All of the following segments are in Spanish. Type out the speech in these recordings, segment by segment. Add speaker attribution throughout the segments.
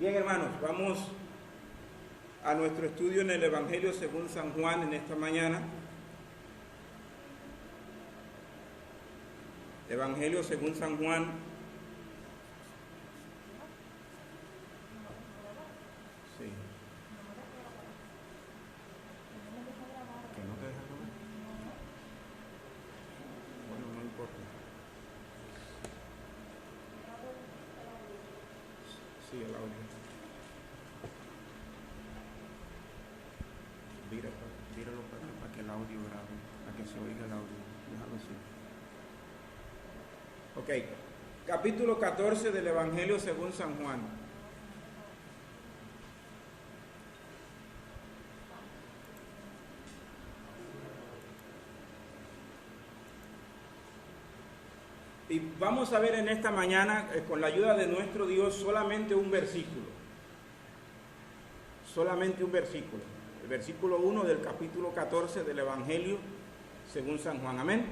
Speaker 1: Bien, hermanos, vamos a nuestro estudio en el Evangelio según San Juan en esta mañana. Evangelio según San Juan. Sí. ¿Que no te deja comer? Bueno, no importa. Sí, el audio. Víralo para que el audio grabe, para que se oiga el audio. Déjalo así. Ok, capítulo 14 del Evangelio según San Juan. Y vamos a ver en esta mañana, con la ayuda de nuestro Dios, solamente un versículo. Solamente un versículo. El versículo 1 del capítulo 14 del Evangelio según San Juan. Amén.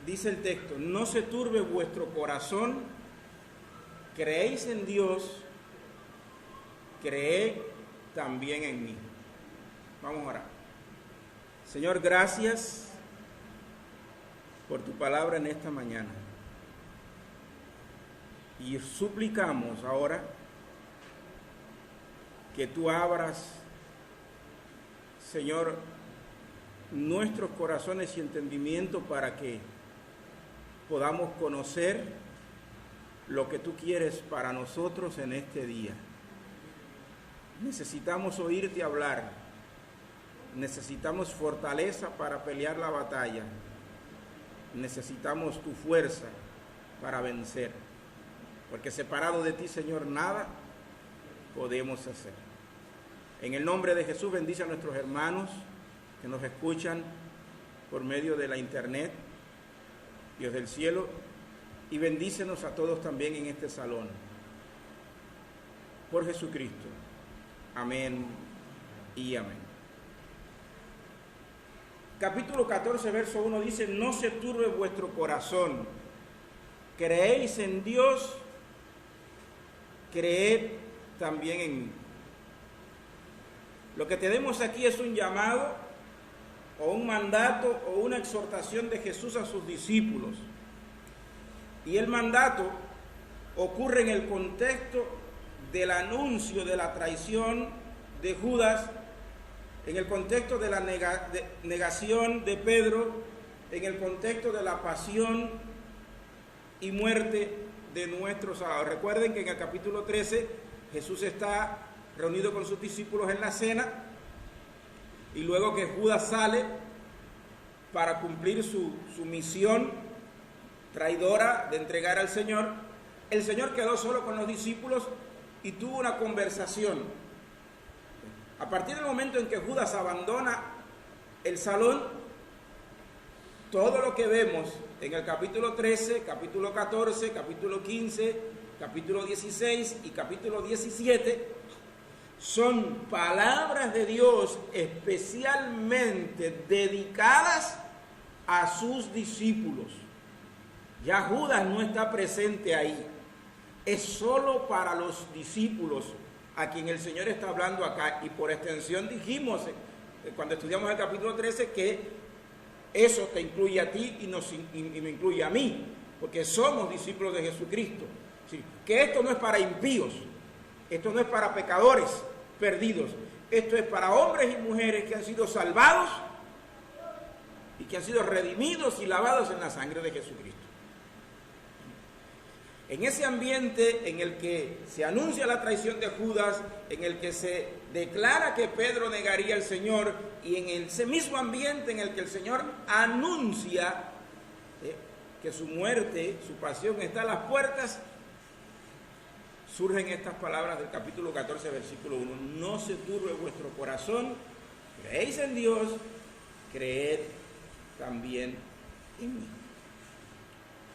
Speaker 1: Dice el texto: no se turbe vuestro corazón, creéis en Dios, creed también en mí. Vamos a orar. Señor, gracias por tu palabra en esta mañana. Y suplicamos ahora que tú abras, Señor, nuestros corazones y entendimiento para que podamos conocer lo que tú quieres para nosotros en este día. Necesitamos oírte hablar, necesitamos fortaleza para pelear la batalla, necesitamos tu fuerza para vencer, porque separado de ti, Señor, nada podemos hacer. En el nombre de Jesús, bendice a nuestros hermanos que nos escuchan por medio de la internet, Dios del cielo, y bendícenos a todos también en este salón. Por Jesucristo. Amén y amén. Capítulo 14, verso 1 dice: no se turbe vuestro corazón, creéis en Dios, creed también en mí. Lo que tenemos aquí es un llamado o un mandato o una exhortación de Jesús a sus discípulos. Y el mandato ocurre en el contexto del anuncio de la traición de Judas, en el contexto de la negación de Pedro, en el contexto de la pasión y muerte de nuestro Salvador. Recuerden que en el capítulo 13 Jesús está reunido con sus discípulos en la cena, y luego que Judas sale para cumplir su misión traidora de entregar al Señor, el Señor quedó solo con los discípulos y tuvo una conversación. A partir del momento en que Judas abandona el salón, todo lo que vemos en el capítulo 13, capítulo 14, capítulo 15, capítulo 16 y capítulo 17 son palabras de Dios especialmente dedicadas a sus discípulos. Ya Judas no está presente ahí. Es solo para los discípulos a quien el Señor está hablando acá. Y por extensión dijimos, cuando estudiamos el capítulo 13, que eso te incluye a ti y me incluye a mí, porque somos discípulos de Jesucristo. ¿Sí? Que esto no es para impíos, esto no es para pecadores perdidos, esto es para hombres y mujeres que han sido salvados y que han sido redimidos y lavados en la sangre de Jesucristo. En ese ambiente en el que se anuncia la traición de Judas, en el que se declara que Pedro negaría al Señor, y en ese mismo ambiente en el que el Señor anuncia que su muerte, su pasión está a las puertas, surgen estas palabras del capítulo 14, versículo 1. No se turbe vuestro corazón, creéis en Dios, creed también en mí.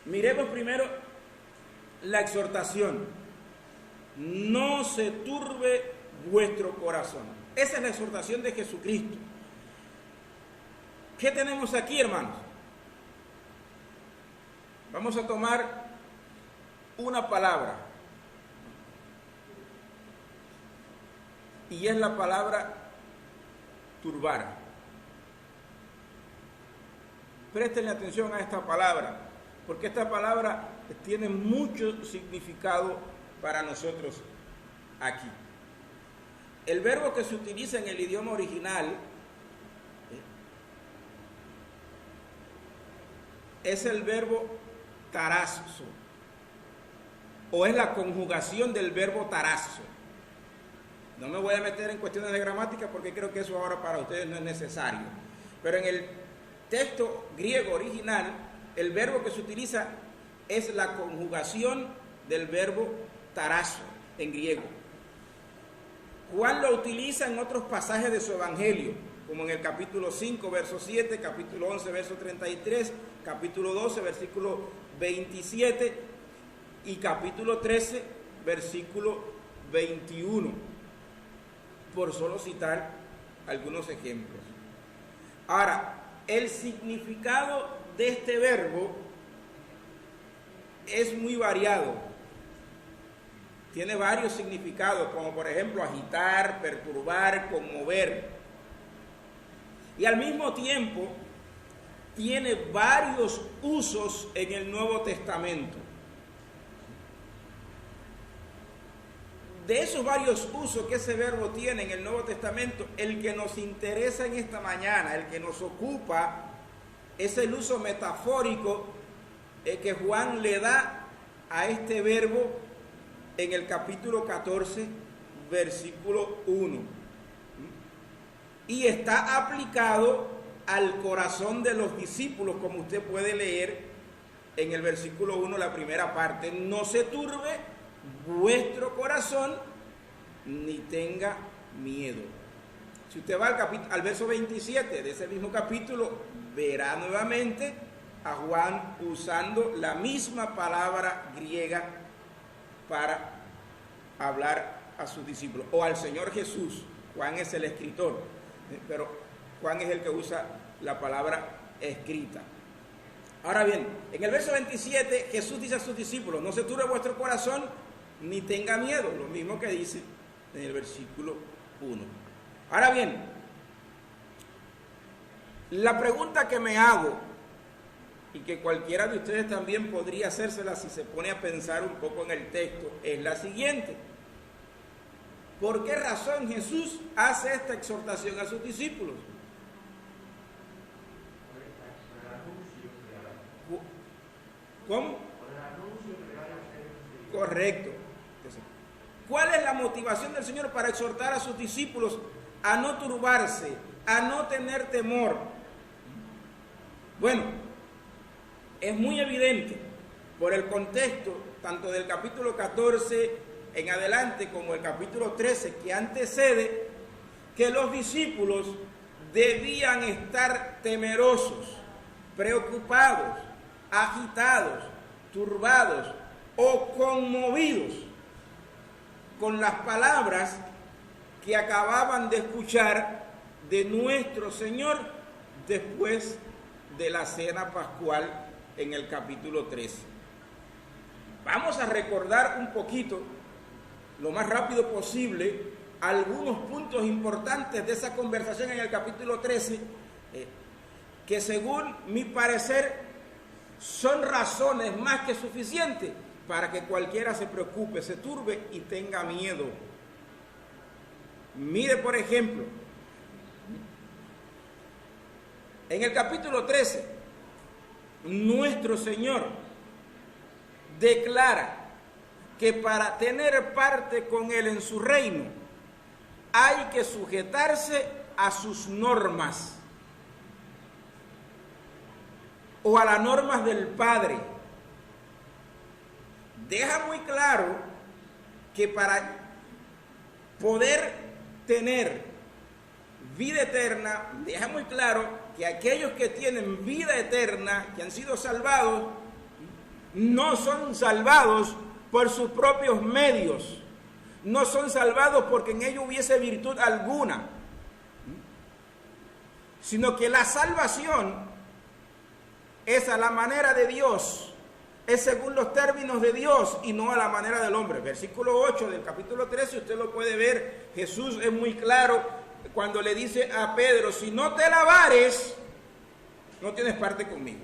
Speaker 1: Miremos primero la exhortación: no se turbe vuestro corazón. Esa es la exhortación de Jesucristo. ¿Qué tenemos aquí, hermanos? Vamos a tomar una palabra: y es la palabra turbar. Presten atención a esta palabra, porque esta palabra tiene mucho significado para nosotros aquí. El verbo que se utiliza en el idioma original es el verbo tarazo, o es la conjugación del verbo tarazo. No me voy a meter en cuestiones de gramática porque creo que eso ahora para ustedes no es necesario. Pero en el texto griego original, el verbo que se utiliza es la conjugación del verbo tarazo en griego. Juan lo utiliza en otros pasajes de su evangelio, como en el capítulo 5, verso 7, capítulo 11, verso 33, capítulo 12, versículo 27 y capítulo 13, versículo 21, por solo citar algunos ejemplos. Ahora, el significado de este verbo es muy variado. Tiene varios significados, como por ejemplo agitar, perturbar, conmover. Y al mismo tiempo tiene varios usos en el Nuevo Testamento. De esos varios usos que ese verbo tiene en el Nuevo Testamento, el que nos interesa en esta mañana, el que nos ocupa, es el uso metafórico que Juan le da a este verbo en el capítulo 14, versículo 1. Y está aplicado al corazón de los discípulos, como usted puede leer en el versículo 1, la primera parte. No se turbe vuestro corazón, ni tenga miedo. Si usted va al verso 27 de ese mismo capítulo, verá nuevamente a Juan usando la misma palabra griega para hablar a sus discípulos, o al Señor Jesús. Juan es el escritor, pero Juan es el que usa la palabra escrita. Ahora bien, en el verso 27 Jesús dice a sus discípulos: no se turbe vuestro corazón, ni tenga miedo, lo mismo que dice en el versículo 1. Ahora bien, la pregunta que me hago, y que cualquiera de ustedes también podría hacérsela si se pone a pensar un poco en el texto, es la siguiente: ¿por qué razón Jesús hace esta exhortación a sus discípulos? ¿Cómo? Correcto. ¿Cuál es la motivación del Señor para exhortar a sus discípulos a no turbarse, a no tener temor? Bueno, es muy evidente por el contexto tanto del capítulo 14 en adelante como el capítulo 13 que antecede, que los discípulos debían estar temerosos, preocupados, agitados, turbados o conmovidos con las palabras que acababan de escuchar de nuestro Señor después de la cena pascual en el capítulo 13. Vamos a recordar un poquito, lo más rápido posible, algunos puntos importantes de esa conversación en el capítulo 13, que según mi parecer son razones más que suficientes para que cualquiera se preocupe, se turbe y tenga miedo. Mire, por ejemplo, en el capítulo 13, nuestro Señor declara que para tener parte con Él en su reino hay que sujetarse a sus normas o a las normas del Padre. Deja muy claro que para poder tener vida eterna, deja muy claro que aquellos que tienen vida eterna, que han sido salvados, no son salvados por sus propios medios, no son salvados porque en ellos hubiese virtud alguna, sino que la salvación es a la manera de Dios, es según los términos de Dios y no a la manera del hombre. Versículo 8 del capítulo 13, usted lo puede ver. Jesús es muy claro cuando le dice a Pedro: si no te lavares, no tienes parte conmigo.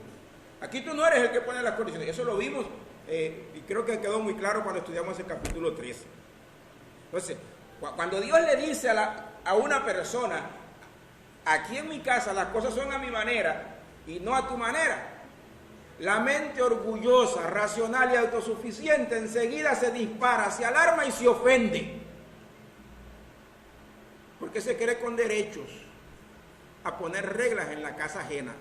Speaker 1: Aquí tú no eres el que pone las condiciones. Eso lo vimos y creo que quedó muy claro cuando estudiamos el capítulo 13. Entonces, cuando Dios le dice a una persona: aquí en mi casa las cosas son a mi manera y no a tu manera, la mente orgullosa, racional y autosuficiente enseguida se dispara, se alarma y se ofende, porque se cree con derechos a poner reglas en la casa ajena,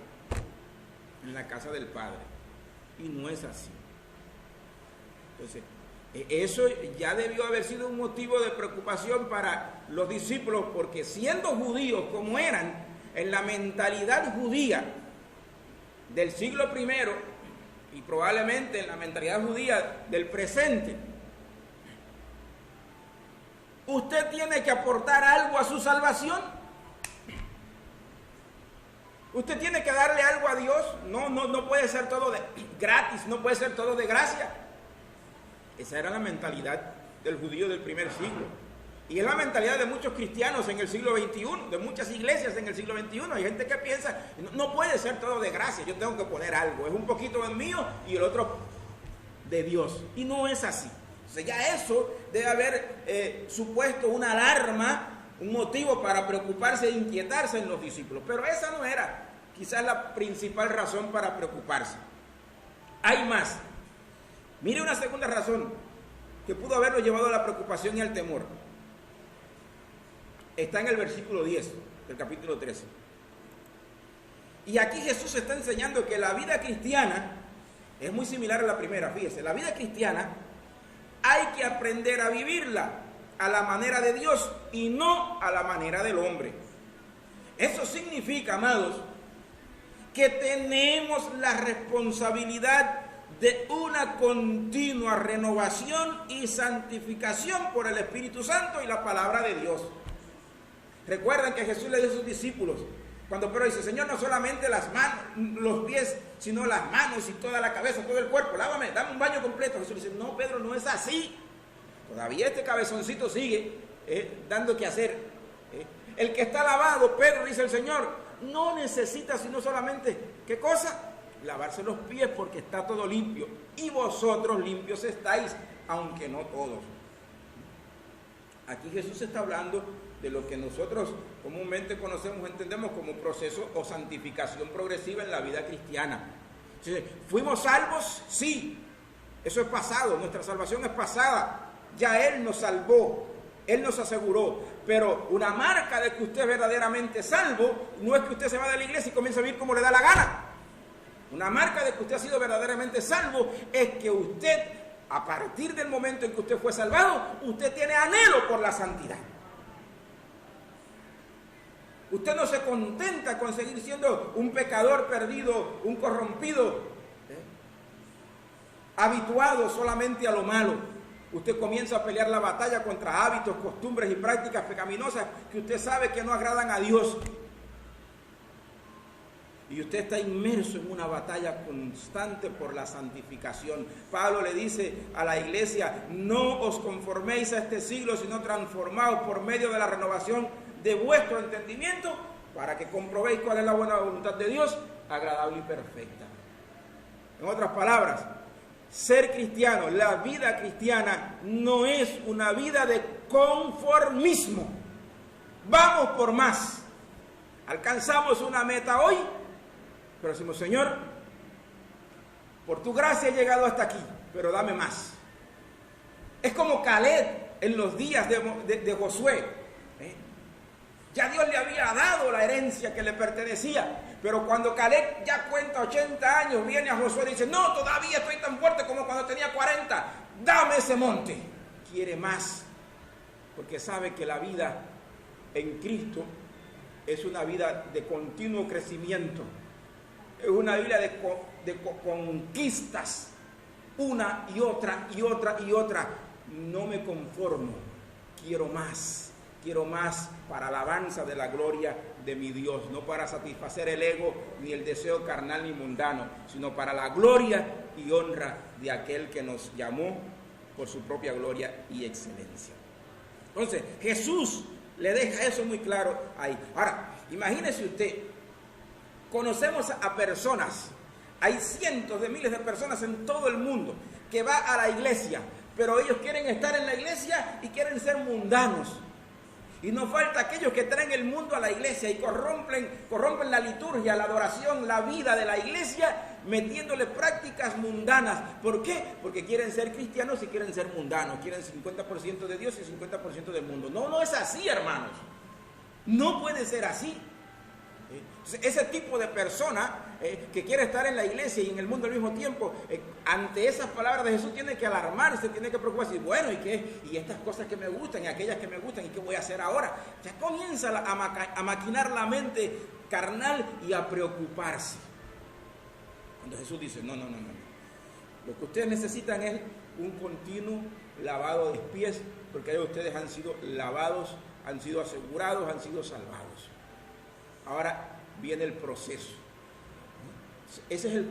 Speaker 1: en la casa del Padre, y no es así. Entonces, eso ya debió haber sido un motivo de preocupación para los discípulos, porque siendo judíos como eran, en la mentalidad judía del siglo I y probablemente en la mentalidad judía del presente, usted tiene que aportar algo a su salvación. Usted tiene que darle algo a Dios. No puede ser todo de gratis, no puede ser todo de gracia. Esa era la mentalidad del judío del primer siglo. Y es la mentalidad de muchos cristianos en el siglo XXI, de muchas iglesias en el siglo XXI. Hay gente que piensa: no puede ser todo de gracia, yo tengo que poner algo. Es un poquito del mío y el otro de Dios. Y no es así. O sea, ya eso debe haber supuesto una alarma, un motivo para preocuparse e inquietarse en los discípulos. Pero esa no era quizás la principal razón para preocuparse. Hay más. Mire una segunda razón que pudo haberlo llevado a la preocupación y al temor. Está en el versículo 10 del capítulo 13. Y aquí Jesús está enseñando que la vida cristiana es muy similar a la primera. Fíjese, la vida cristiana hay que aprender a vivirla a la manera de Dios y no a la manera del hombre. Eso significa, amados, que tenemos la responsabilidad de una continua renovación y santificación por el Espíritu Santo y la palabra de Dios. Recuerden que Jesús le dijo a sus discípulos, cuando Pedro dice: Señor, no solamente las manos, los pies, sino las manos y toda la cabeza, todo el cuerpo, lávame, dame un baño completo. Jesús le dice: no, Pedro, no es así. Todavía este cabezoncito sigue dando que hacer. El que está lavado, Pedro, dice el Señor, no necesita sino solamente, ¿qué cosa? Lavarse los pies, porque está todo limpio. Y vosotros limpios estáis, aunque no todos. Aquí Jesús está hablando de lo que nosotros comúnmente conocemos, entendemos como proceso o santificación progresiva en la vida cristiana. ¿Fuimos salvos? Sí. Eso es pasado, nuestra salvación es pasada. Ya Él nos salvó, Él nos aseguró. Pero una marca de que usted es verdaderamente salvo no es que usted se va de la iglesia y comience a vivir como le da la gana. Una marca de que usted ha sido verdaderamente salvo es que usted, a partir del momento en que usted fue salvado, usted tiene anhelo por la santidad. Usted no se contenta con seguir siendo un pecador perdido, un corrompido, habituado solamente a lo malo. Usted comienza a pelear la batalla contra hábitos, costumbres y prácticas pecaminosas que usted sabe que no agradan a Dios. Y usted está inmerso en una batalla constante por la santificación. Pablo le dice a la iglesia: no os conforméis a este siglo, sino transformaos por medio de la renovación de vuestro entendimiento, para que comprobéis cuál es la buena voluntad de Dios, agradable y perfecta. En otras palabras, ser cristiano, la vida cristiana, no es una vida de conformismo. Vamos por más. Alcanzamos una meta hoy, pero decimos: Señor, por tu gracia he llegado hasta aquí, pero dame más. Es como Caleb en los días de Josué. Ya Dios le había dado la herencia que le pertenecía, pero cuando Caleb ya cuenta 80 años, viene a Josué y dice: no, todavía estoy tan fuerte como cuando tenía 40, dame ese monte. Quiere más, porque sabe que la vida en Cristo es una vida de continuo crecimiento, es una vida de conquistas, una y otra y otra y otra. No me conformo, quiero más para alabanza de la gloria de mi Dios, no para satisfacer el ego ni el deseo carnal ni mundano, sino para la gloria y honra de aquel que nos llamó por su propia gloria y excelencia. Entonces, Jesús le deja eso muy claro ahí. Ahora, imagínese usted, conocemos a personas, hay cientos de miles de personas en todo el mundo que va a la iglesia, pero ellos quieren estar en la iglesia y quieren ser mundanos. Y no falta aquellos que traen el mundo a la iglesia y corrompen la liturgia, la adoración, la vida de la iglesia, metiéndole prácticas mundanas. ¿Por qué? Porque quieren ser cristianos y quieren ser mundanos. Quieren 50% de Dios y 50% del mundo. No, no es así, hermanos. No puede ser así. Ese tipo de persona que quiere estar en la iglesia y en el mundo al mismo tiempo, ante esas palabras de Jesús tiene que alarmarse, tiene que preocuparse. Bueno, ¿y qué? Y estas cosas que me gustan y aquellas que me gustan, ¿y qué voy a hacer ahora? Ya comienza a maquinar la mente carnal y a preocuparse. Cuando Jesús dice, no. Lo que ustedes necesitan es un continuo lavado de pies, porque ustedes han sido lavados, han sido asegurados, han sido salvados. Ahora viene el proceso. Ese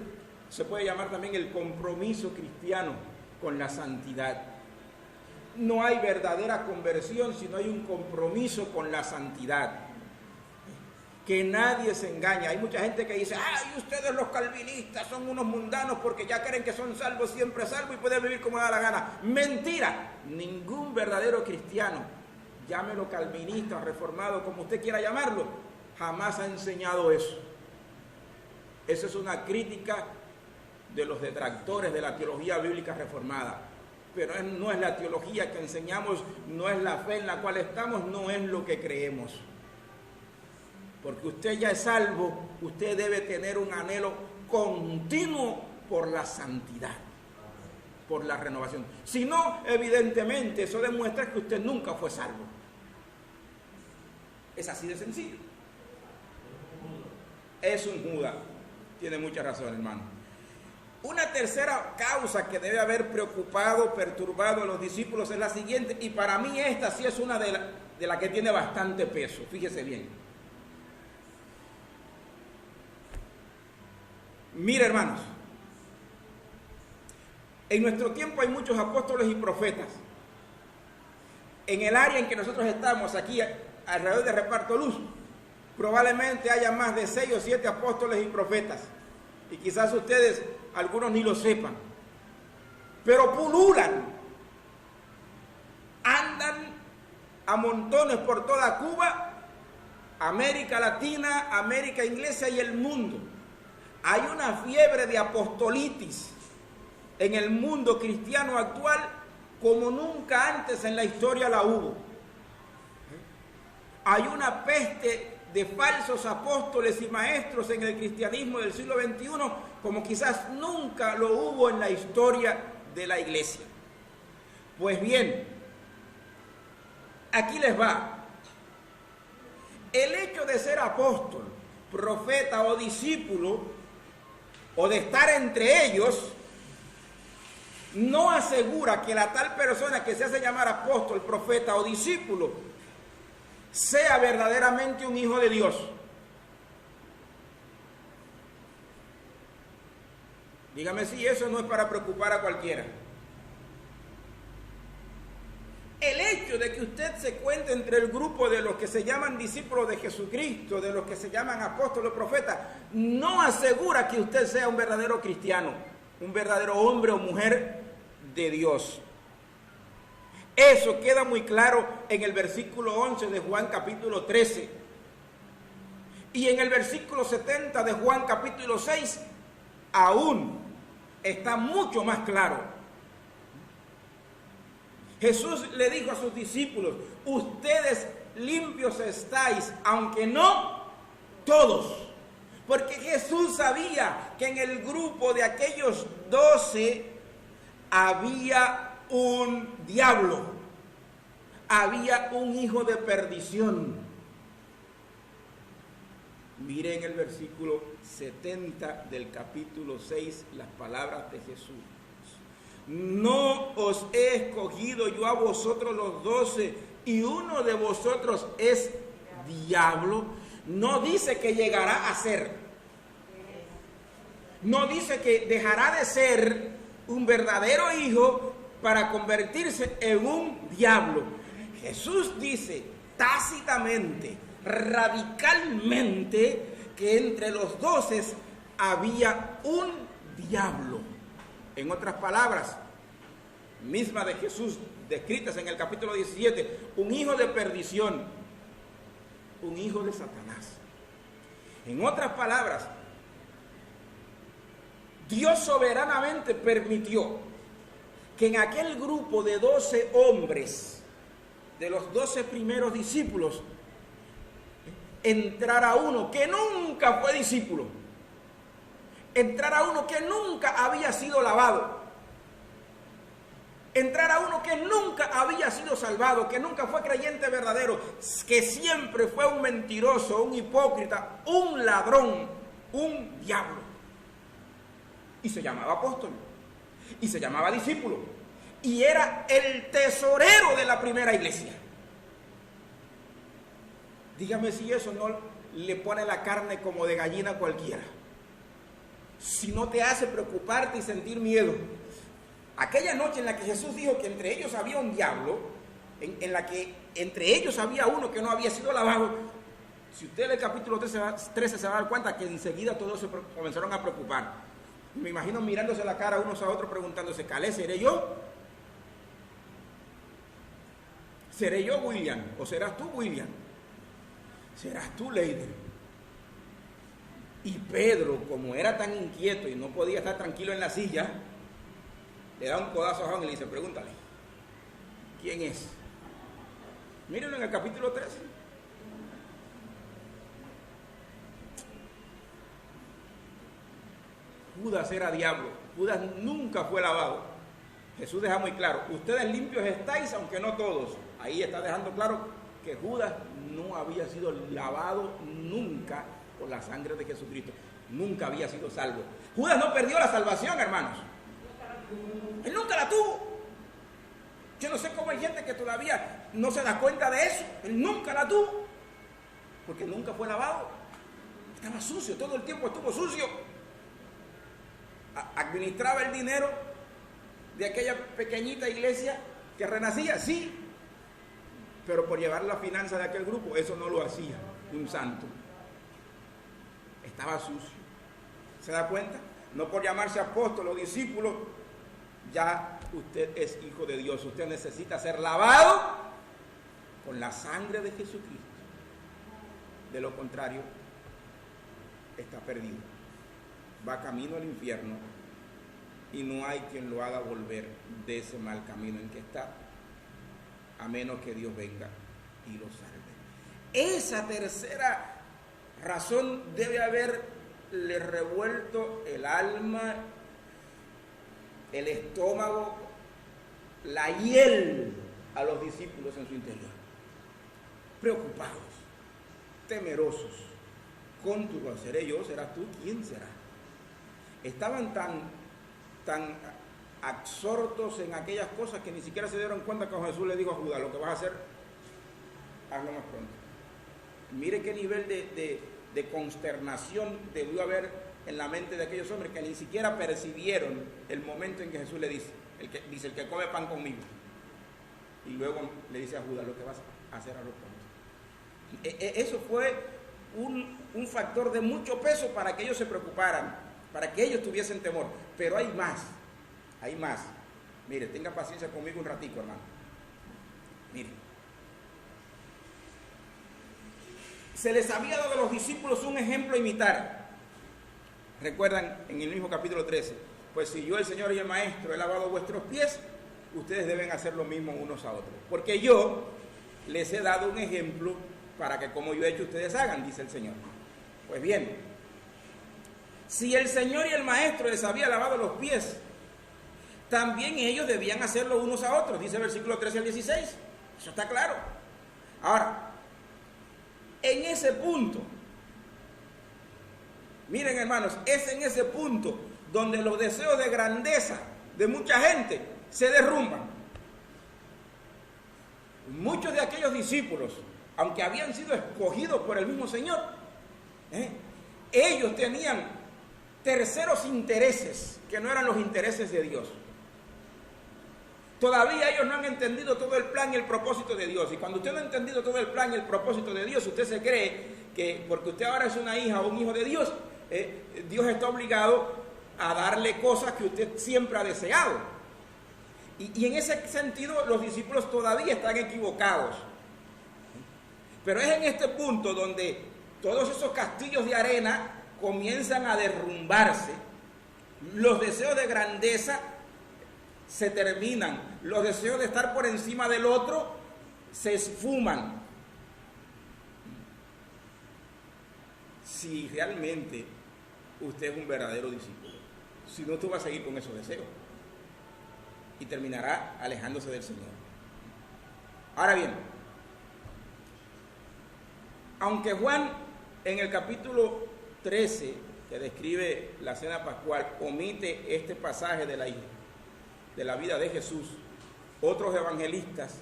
Speaker 1: se puede llamar también el compromiso cristiano con la santidad. No hay verdadera conversión si no hay un compromiso con la santidad. Que nadie se engañe. Hay mucha gente que dice, ay, ustedes los calvinistas son unos mundanos porque ya creen que son salvos, siempre salvos y pueden vivir como da la gana. Mentira. Ningún verdadero cristiano, llámelo calvinista, reformado, como usted quiera llamarlo, jamás ha enseñado eso. Esa es una crítica de los detractores de la teología bíblica reformada. Pero no es la teología que enseñamos, no es la fe en la cual estamos, no es lo que creemos. Porque usted ya es salvo, usted debe tener un anhelo continuo por la santidad, por la renovación. Si no, evidentemente, eso demuestra que usted nunca fue salvo. Es así de sencillo. Es un Judas. Tiene mucha razón, hermano. Una tercera causa que debe haber preocupado, perturbado a los discípulos es la siguiente, y para mí esta sí es una de la que tiene bastante peso. Fíjese bien. Mire, hermanos, en nuestro tiempo hay muchos apóstoles y profetas. En el área en que nosotros estamos, aquí alrededor de Reparto Luz, probablemente haya más de 6 o 7 apóstoles y profetas. Y quizás ustedes, algunos ni lo sepan. Pero pululan. Andan a montones por toda Cuba, América Latina, América Inglesa y el mundo. Hay una fiebre de apostolitis en el mundo cristiano actual como nunca antes en la historia la hubo. Hay una peste de falsos apóstoles y maestros en el cristianismo del siglo XXI como quizás nunca lo hubo en la historia de la iglesia. Pues bien, aquí les va. El hecho de ser apóstol, profeta o discípulo, o de estar entre ellos, no asegura que la tal persona que se hace llamar apóstol, profeta o discípulo sea verdaderamente un hijo de Dios. Dígame si eso no es para preocupar a cualquiera. El hecho de que usted se cuente entre el grupo de los que se llaman discípulos de Jesucristo, de los que se llaman apóstoles o profetas, no asegura que usted sea un verdadero cristiano, un verdadero hombre o mujer de Dios. Eso queda muy claro en el versículo 11 de Juan capítulo 13. Y en el versículo 70 de Juan capítulo 6, aún está mucho más claro. Jesús le dijo a sus discípulos, ustedes limpios estáis, aunque no todos. Porque Jesús sabía que en el grupo de aquellos 12 había un diablo, había un hijo de perdición. Miren el versículo 70 del capítulo 6, las palabras de Jesús. No os he escogido yo a vosotros los 12 y uno de vosotros es diablo. No dice que llegará a ser. No dice que dejará de ser un verdadero hijo para convertirse en un diablo. Jesús dice tácitamente, radicalmente, que entre los 12 había un diablo. En otras palabras, misma de Jesús, descritas en el capítulo 17, un hijo de perdición, un hijo de Satanás. En otras palabras, Dios soberanamente permitió que en aquel grupo de 12 hombres, de los 12 primeros discípulos, entrara uno que nunca fue discípulo, entrara uno que nunca había sido lavado, entrara uno que nunca había sido salvado, que nunca fue creyente verdadero, que siempre fue un mentiroso, un hipócrita, un ladrón, un diablo. Y se llamaba apóstol, y se llamaba discípulo, y era el tesorero de la primera iglesia. Dígame si eso no le pone la carne como de gallina a cualquiera, si no te hace preocuparte y sentir miedo. Aquella noche en la que Jesús dijo que entre ellos había un diablo, en la que entre ellos había uno que no había sido lavado, si usted lee el capítulo 13 se va a dar cuenta que enseguida todos se comenzaron a preocupar. Me imagino mirándose la cara unos a otros preguntándose, ¿Calé, seré yo? ¿Seré yo, William? ¿O serás tú, William? ¿Serás tú, Leider? Y Pedro, como era tan inquieto y no podía estar tranquilo en la silla, le da un codazo a Juan y le dice, pregúntale, ¿quién es? Mírenlo en el capítulo 13. Judas era diablo, Judas nunca fue lavado. Jesús deja muy claro, ustedes limpios estáis, aunque no todos. Ahí está dejando claro que Judas no había sido lavado nunca por la sangre de Jesucristo. Nunca había sido salvo. Judas no perdió la salvación, hermanos. Él nunca la tuvo. Yo no sé cómo hay gente que todavía no se da cuenta de eso. Él nunca la tuvo. Porque nunca fue lavado. Estaba sucio, todo el tiempo estuvo sucio. Administraba el dinero de aquella pequeñita iglesia que renacía, sí, pero por llevar la finanza de aquel grupo, eso no lo hacía un santo. Estaba sucio. ¿Se da cuenta? No por llamarse apóstol o discípulo, ya usted es hijo de Dios. Usted necesita ser lavado con la sangre de Jesucristo. De lo contrario, está perdido. Va camino al infierno y no hay quien lo haga volver de ese mal camino en que está, a menos que Dios venga y lo salve. Esa tercera razón debe haberle revuelto el alma, el estómago, la hiel a los discípulos en su interior. Preocupados, temerosos, conturbados. ¿Seré yo? ¿Serás tú? ¿Quién será? Estaban tan absortos en aquellas cosas que ni siquiera se dieron cuenta cuando Jesús le dijo a Judas, lo que vas a hacer, hazlo más pronto. Mire qué nivel de consternación debió haber en la mente de aquellos hombres que ni siquiera percibieron el momento en que Jesús le dice, el que come pan conmigo. Y luego le dice a Judas, lo que vas a hacer, hazlo pronto. Eso fue un factor de mucho peso para que ellos se preocuparan, para que ellos tuviesen temor. Pero hay más. Mire, tenga paciencia conmigo un ratico, hermano. Mire, se les había dado a los discípulos un ejemplo a imitar. Recuerdan en el mismo capítulo 13, pues si yo, el Señor y el Maestro, he lavado vuestros pies, ustedes deben hacer lo mismo unos a otros, porque yo les he dado un ejemplo para que como yo he hecho ustedes hagan, dice el Señor. Pues bien, si el Señor y el Maestro les había lavado los pies, también ellos debían hacerlo unos a otros, dice el versículo 13 al 16. Eso está claro. Ahora, en ese punto, miren hermanos, es en ese punto donde los deseos de grandeza de mucha gente se derrumban. Muchos de aquellos discípulos, aunque habían sido escogidos por el mismo Señor, ellos tenían terceros intereses que no eran los intereses de Dios. Todavía ellos no han entendido todo el plan y el propósito de Dios. Y cuando usted no ha entendido todo el plan y el propósito de Dios, usted se cree que porque usted ahora es una hija o un hijo de Dios, Dios está obligado a darle cosas que usted siempre ha deseado. Y en ese sentido los discípulos todavía están equivocados. Pero es en este punto donde todos esos castillos de arena comienzan a derrumbarse, los deseos de grandeza se terminan, los deseos de estar por encima del otro se esfuman. Si realmente usted es un verdadero discípulo, si no, tú vas a seguir con esos deseos y terminará alejándose del Señor. Ahora bien, aunque Juan en el capítulo 13, que describe la cena pascual, omite este pasaje de la vida de Jesús, otros evangelistas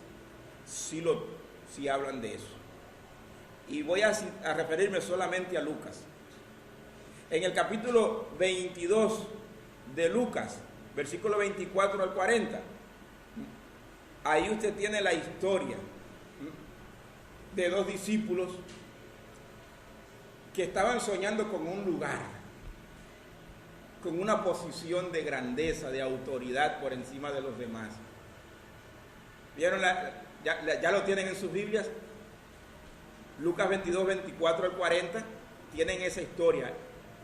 Speaker 1: sí hablan de eso. Y voy a referirme solamente a Lucas. En el capítulo 22 de Lucas, versículo 24 al 40, ahí usted tiene la historia de dos discípulos que estaban soñando con un lugar, con una posición de grandeza, de autoridad por encima de los demás. ¿Vieron? Ya lo tienen en sus Biblias. Lucas 22, 24 al 40, tienen esa historia.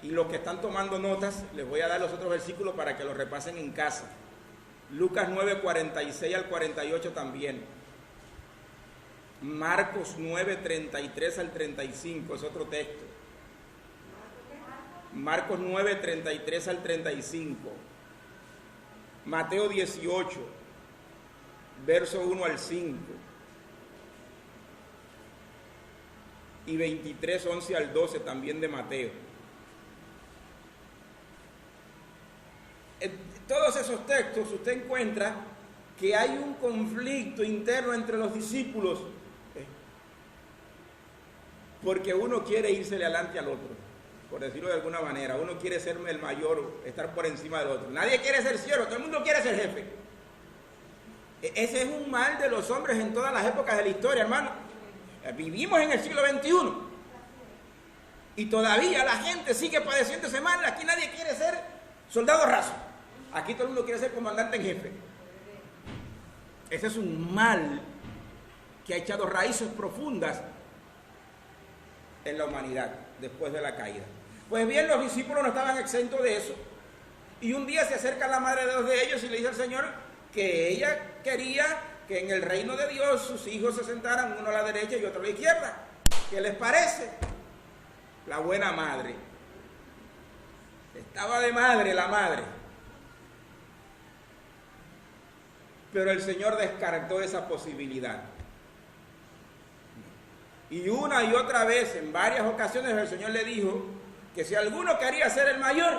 Speaker 1: Y los que están tomando notas, les voy a dar los otros versículos para que los repasen en casa. Lucas 9, 46 al 48 también. Marcos 9, 33 al 35, es otro texto. Marcos 9, 33 al 35. Mateo 18, verso 1 al 5. Y 23, 11 al 12 también de Mateo. En todos esos textos usted encuentra que hay un conflicto interno entre los discípulos, porque uno quiere írsele adelante al otro, por decirlo de alguna manera. Uno quiere ser el mayor, estar por encima del otro. Nadie quiere ser siervo, todo el mundo quiere ser jefe. Ese es un mal de los hombres en todas las épocas de la historia, hermano. Vivimos en el siglo XXI y todavía la gente sigue padeciendo ese mal. Aquí nadie quiere ser soldado raso, aquí todo el mundo quiere ser comandante en jefe. Ese es un mal que ha echado raíces profundas en la humanidad después de la caída. Pues bien, los discípulos no estaban exentos de eso, y un día se acerca la madre de dos de ellos y le dice al Señor que ella quería que en el reino de Dios sus hijos se sentaran uno a la derecha y otro a la izquierda. ¿Qué les parece? La buena madre. Estaba de madre la madre. Pero el Señor descartó esa posibilidad. Y una y otra vez, en varias ocasiones, el Señor le dijo que si alguno quería ser el mayor,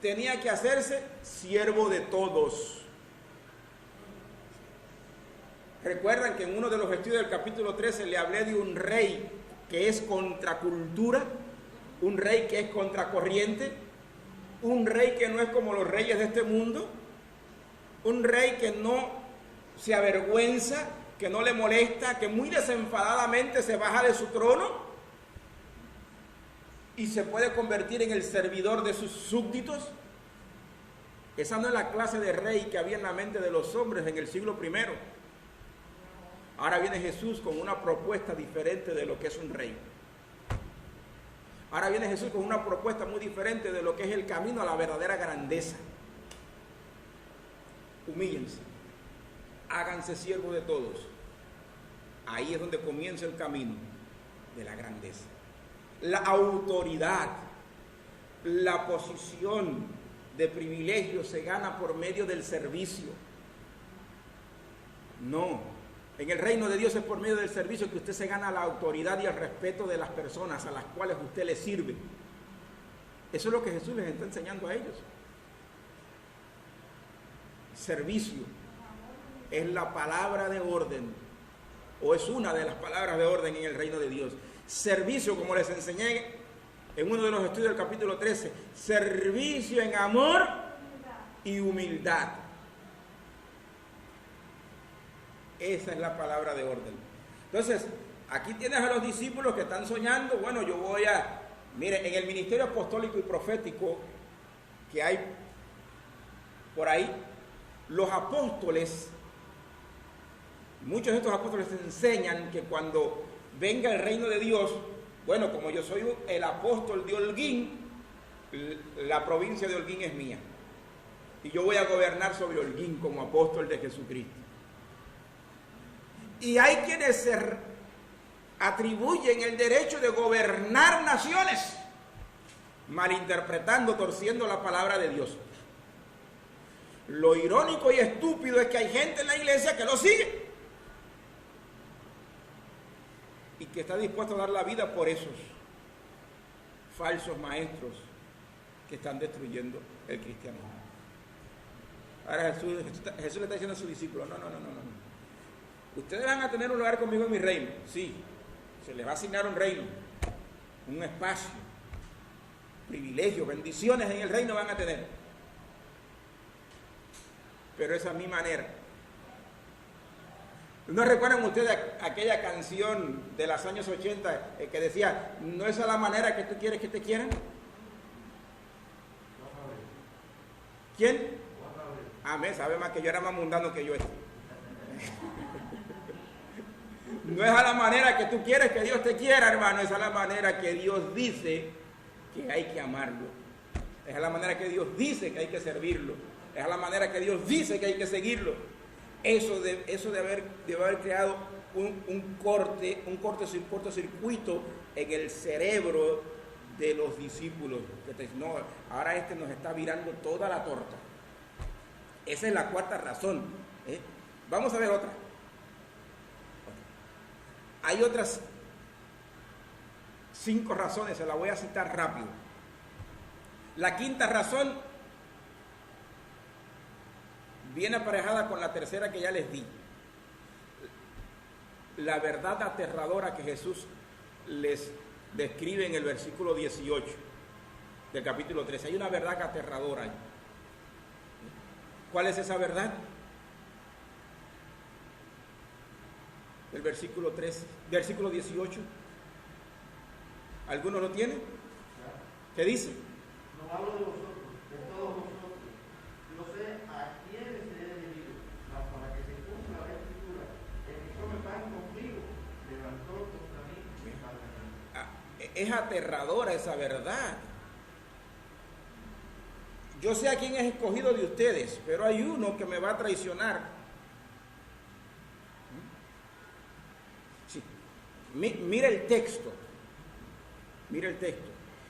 Speaker 1: tenía que hacerse siervo de todos. Recuerdan que en uno de los estudios del capítulo 13 le hablé de un rey que es contracultura, un rey que es contracorriente, un rey que no es como los reyes de este mundo, un rey que no se avergüenza, que no le molesta, que muy desenfadadamente se baja de su trono y se puede convertir en el servidor de sus súbditos. Esa no es la clase de rey que había en la mente de los hombres en el siglo I. Ahora viene Jesús con una propuesta diferente de lo que es un rey. Ahora viene Jesús con una propuesta muy diferente de lo que es el camino a la verdadera grandeza. Humíllense, háganse siervos de todos. Ahí es donde comienza el camino de la grandeza. La autoridad, la posición de privilegio se gana por medio del servicio. No. En el reino de Dios es por medio del servicio que usted se gana la autoridad y el respeto de las personas a las cuales usted le sirve. Eso es lo que Jesús les está enseñando a ellos. Servicio es la palabra de orden o es una de las palabras de orden en el reino de Dios. Servicio, como les enseñé en uno de los estudios del capítulo 13, servicio en amor y humildad. Esa es la palabra de orden. Entonces, aquí tienes a los discípulos que están soñando, bueno, yo voy a... Mire, en el ministerio apostólico y profético que hay por ahí, los apóstoles, muchos de estos apóstoles enseñan que cuando venga el reino de Dios, bueno, como yo soy el apóstol de Holguín, la provincia de Holguín es mía. Y yo voy a gobernar sobre Holguín como apóstol de Jesucristo. Y hay quienes se atribuyen el derecho de gobernar naciones, malinterpretando, torciendo la palabra de Dios. Lo irónico y estúpido es que hay gente en la iglesia que lo sigue y que está dispuesto a dar la vida por esos falsos maestros que están destruyendo el cristianismo. Ahora Jesús le está diciendo a sus discípulos, no. Ustedes van a tener un lugar conmigo en mi reino. Sí, se les va a asignar un reino, un espacio, privilegios, bendiciones en el reino van a tener. Pero esa es mi manera. ¿No recuerdan ustedes aquella canción de los años 80 que decía, no es a la manera que tú quieres que te quieran? ¿Quién? Amén, sabe más que yo, era más mundano que yo. No es a la manera que tú quieres que Dios te quiera, hermano, es a la manera que Dios dice que hay que amarlo. Es a la manera que Dios dice que hay que servirlo. Es a la manera que Dios dice que hay que seguirlo. Eso de haber creado un cortocircuito en el cerebro de los discípulos. Que te dicen, no, ahora este nos está virando toda la torta. Esa es la cuarta razón. Vamos a ver otra. Hay otras 5 razones, se las voy a citar rápido. La quinta razón viene aparejada con la tercera que ya les di. La verdad aterradora que Jesús les describe en el versículo 18 del capítulo 13. Hay una verdad aterradora ahí. ¿Cuál es esa verdad? El versículo 13, versículo 18. ¿Alguno lo tiene? ¿Qué dice?
Speaker 2: No hablo de vosotros, de todos vosotros. Yo sé a quiénes se he dirigido, mas para que se cumpla la escritura, el que come pan conmigo levantó contra mí mi padre.
Speaker 1: Es aterradora esa verdad. Yo sé a quién es escogido de ustedes, pero hay uno que me va a traicionar. Sí. Mira el texto. Mira el texto.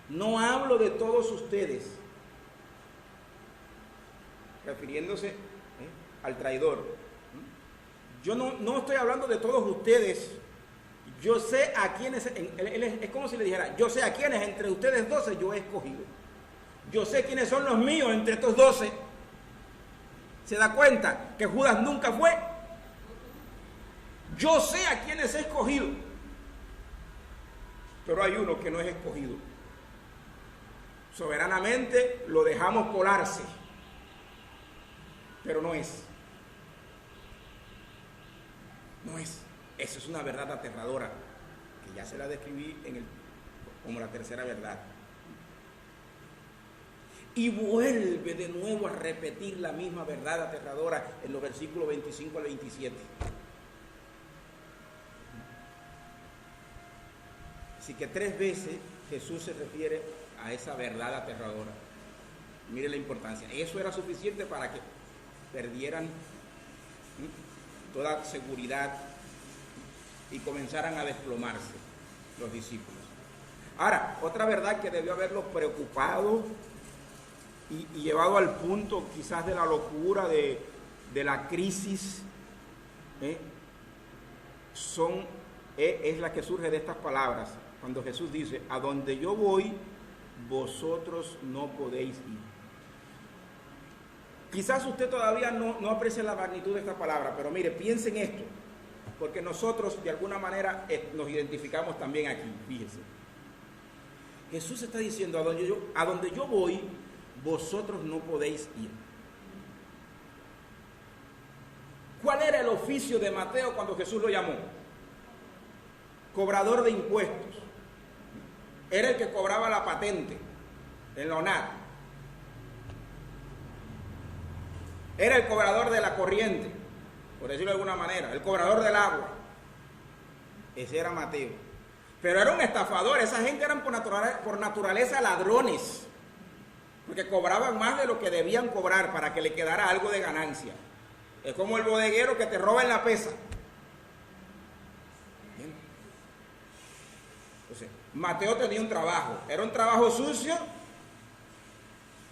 Speaker 1: No hablo de todos ustedes, refiriéndose al traidor. Yo no estoy hablando de todos ustedes. Yo sé a quienes, es como si le dijera, yo sé a quienes entre ustedes 12 yo he escogido. Yo sé quiénes son los míos entre estos 12. ¿Se da cuenta que Judas nunca fue? Yo sé a quienes he escogido. Pero hay uno que no es escogido. Soberanamente lo dejamos colarse. Pero no es. No es. Eso es una verdad aterradora, que ya se la describí como la tercera verdad. Y vuelve de nuevo a repetir la misma verdad aterradora en los versículos 25 al 27. Así que 3 veces Jesús se refiere a esa verdad aterradora. Mire la importancia. Eso era suficiente para que perdieran toda seguridad y comenzaran a desplomarse los discípulos. Ahora, otra verdad que debió haberlos preocupado y llevado al punto quizás de la locura, de la crisis, es la que surge de estas palabras, cuando Jesús dice, a donde yo voy, vosotros no podéis ir. Quizás usted todavía no aprecia la magnitud de esta palabra, pero mire, piense en esto. porque nosotros de alguna manera nos identificamos también aquí, fíjese. Jesús está diciendo, a donde yo voy, vosotros no podéis ir. ¿Cuál era el oficio de Mateo cuando Jesús lo llamó? Cobrador de impuestos. Era el que cobraba la patente en la ONAT. Era el cobrador de la corriente, por decirlo de alguna manera, el cobrador del agua. Ese era Mateo. Pero era un estafador, esa gente eran por naturaleza ladrones, porque cobraban más de lo que debían cobrar para que le quedara algo de ganancia. Es como el bodeguero que te roba en la pesa. Bien. Entonces, Mateo tenía un trabajo, era un trabajo sucio,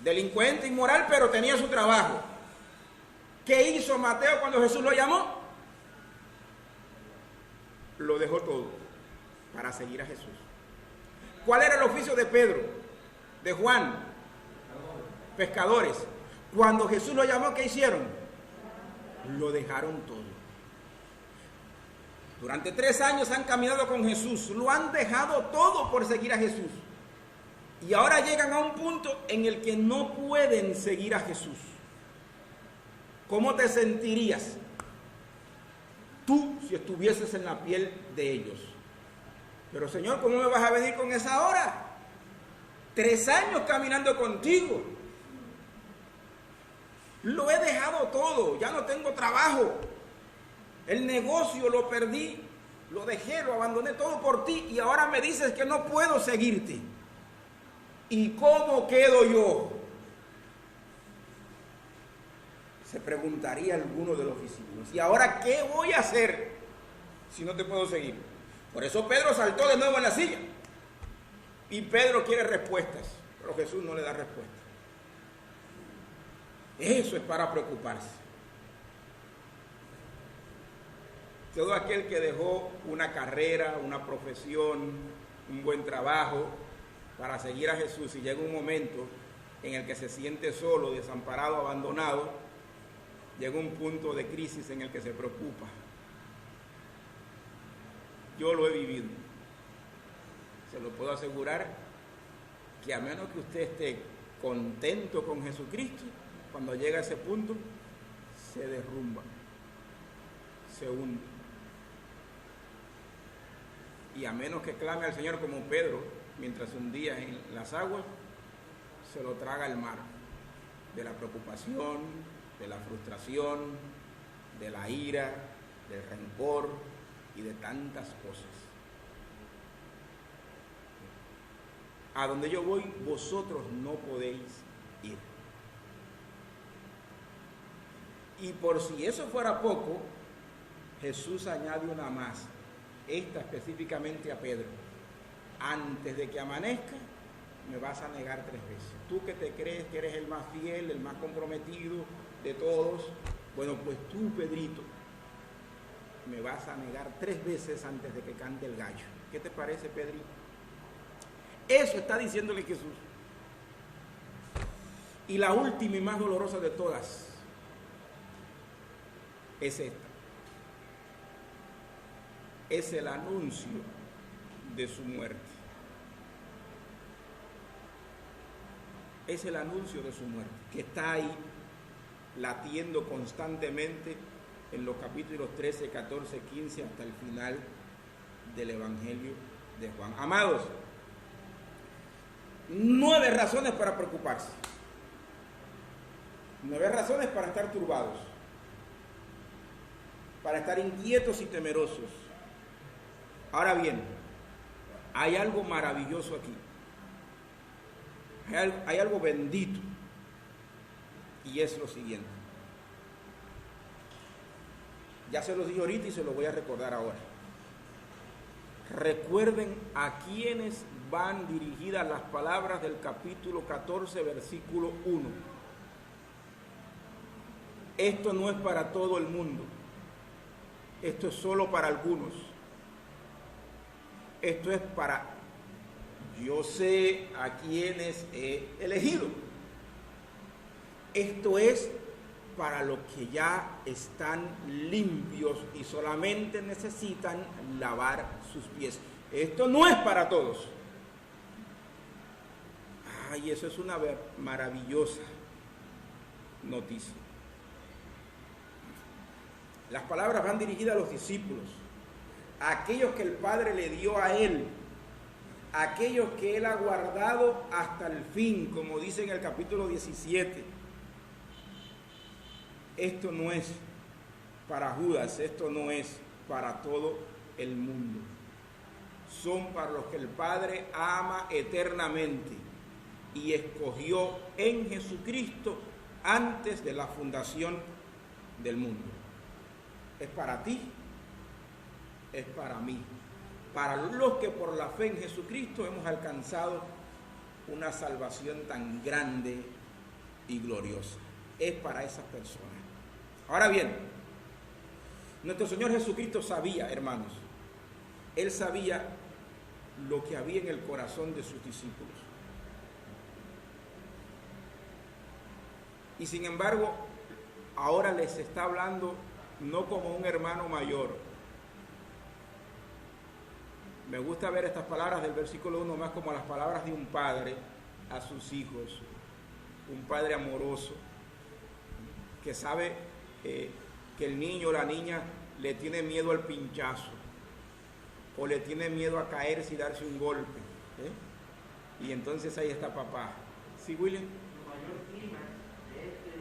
Speaker 1: delincuente, inmoral, pero tenía su trabajo. ¿Qué hizo Mateo cuando Jesús lo llamó? Lo dejó todo para seguir a Jesús. ¿Cuál era el oficio de Pedro, de Juan? Pescadores. Cuando Jesús lo llamó, ¿qué hicieron? Lo dejaron todo. Durante 3 años han caminado con Jesús, lo han dejado todo por seguir a Jesús. Y ahora llegan a un punto en el que no pueden seguir a Jesús. ¿Cómo te sentirías tú si estuvieses en la piel de ellos? Pero Señor, ¿cómo me vas a venir con esa hora? 3 años caminando contigo. Lo he dejado todo, ya no tengo trabajo. El negocio lo perdí, lo dejé, lo abandoné todo por ti y ahora me dices que no puedo seguirte. ¿Y cómo quedo yo? Se preguntaría alguno de los discípulos. ¿Y ahora qué voy a hacer si no te puedo seguir? Por eso Pedro saltó de nuevo en la silla. Y Pedro quiere respuestas, pero Jesús no le da respuesta. Eso es para preocuparse. Todo aquel que dejó una carrera, una profesión, un buen trabajo para seguir a Jesús y llega un momento en el que se siente solo, desamparado, abandonado, llega un punto de crisis en el que se preocupa. Yo lo he vivido. Se lo puedo asegurar que a menos que usted esté contento con Jesucristo, cuando llega a ese punto, se derrumba, se hunde. Y a menos que clame al Señor como Pedro, mientras hundía en las aguas, se lo traga el mar, de la preocupación, de la frustración, de la ira, del rencor y de tantas cosas. A donde yo voy, vosotros no podéis ir. Y por si eso fuera poco, Jesús añade una más, esta específicamente a Pedro. Antes de que amanezca, me vas a negar 3 veces. Tú que te crees que eres el más fiel, el más comprometido de todos, bueno, pues tú, Pedrito, me vas a negar 3 veces antes de que cante el gallo. ¿Qué te parece, Pedrito? Eso está diciéndole Jesús. Y la última y más dolorosa de todas es esta. Es el anuncio de su muerte. Es el anuncio de su muerte, que está ahí latiendo constantemente en los capítulos 13, 14, 15 hasta el final del Evangelio de Juan. Amados, 9 razones para preocuparse, 9 razones para estar turbados, para estar inquietos y temerosos. Ahora bien, hay algo maravilloso aquí, hay algo bendito, y es lo siguiente. Ya se los dije ahorita y se los voy a recordar ahora. Recuerden a quiénes van dirigidas las palabras del capítulo 14, versículo 1. Esto no es para todo el mundo. Esto es solo para algunos. Esto es para, yo sé a quienes he elegido. Esto es para los que ya están limpios y solamente necesitan lavar sus pies. Esto no es para todos. Ay, eso es una maravillosa noticia. Las palabras van dirigidas a los discípulos, a aquellos que el Padre le dio a Él, a aquellos que Él ha guardado hasta el fin, como dice en el capítulo 17. Esto no es para Judas, esto no es para todo el mundo. Son para los que el Padre ama eternamente y escogió en Jesucristo antes de la fundación del mundo. Es para ti, es para mí, para los que por la fe en Jesucristo hemos alcanzado una salvación tan grande y gloriosa. Es para esas personas. Ahora bien, nuestro Señor Jesucristo sabía, hermanos, Él sabía lo que había en el corazón de sus discípulos. Y sin embargo, ahora les está hablando no como un hermano mayor. Me gusta ver estas palabras del versículo 1 más como las palabras de un padre a sus hijos, un padre amoroso, que sabe que el niño o la niña le tiene miedo al pinchazo, o le tiene miedo a caerse y darse un golpe. Y entonces ahí está papá. ¿Sí, William?
Speaker 2: El mayor clima de este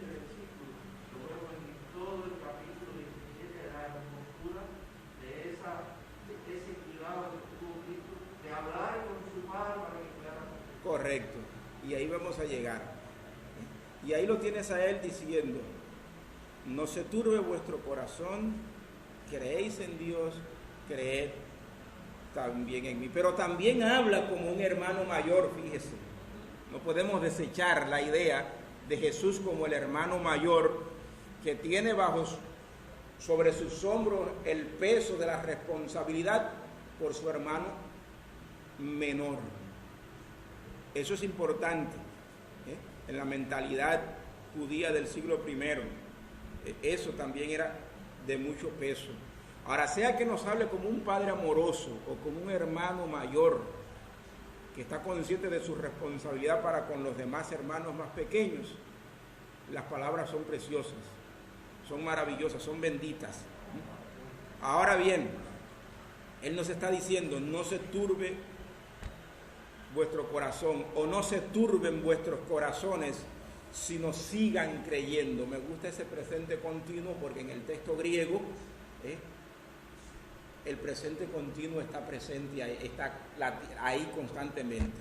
Speaker 2: versículo lo vemos en todo el capítulo 17 de la hermosura de ese cuidado que tuvo Cristo, de hablar con su padre para que cuidara.
Speaker 1: Correcto. Y ahí vamos a llegar. Y ahí lo tienes a Él diciendo: no se turbe vuestro corazón, creéis en Dios, creed también en mí. Pero también habla como un hermano mayor, fíjese. No podemos desechar la idea de Jesús como el hermano mayor que tiene sobre sus hombros el peso de la responsabilidad por su hermano menor. Eso es importante en la mentalidad judía del siglo I. Eso también era de mucho peso. Ahora, sea que nos hable como un padre amoroso o como un hermano mayor que está consciente de su responsabilidad para con los demás hermanos más pequeños, las palabras son preciosas, son maravillosas, son benditas. Ahora bien, Él nos está diciendo: no se turbe vuestro corazón, o no se turben vuestros corazones, sino sigan creyendo. Me gusta ese presente continuo porque en el texto griego el presente continuo está presente, está ahí constantemente.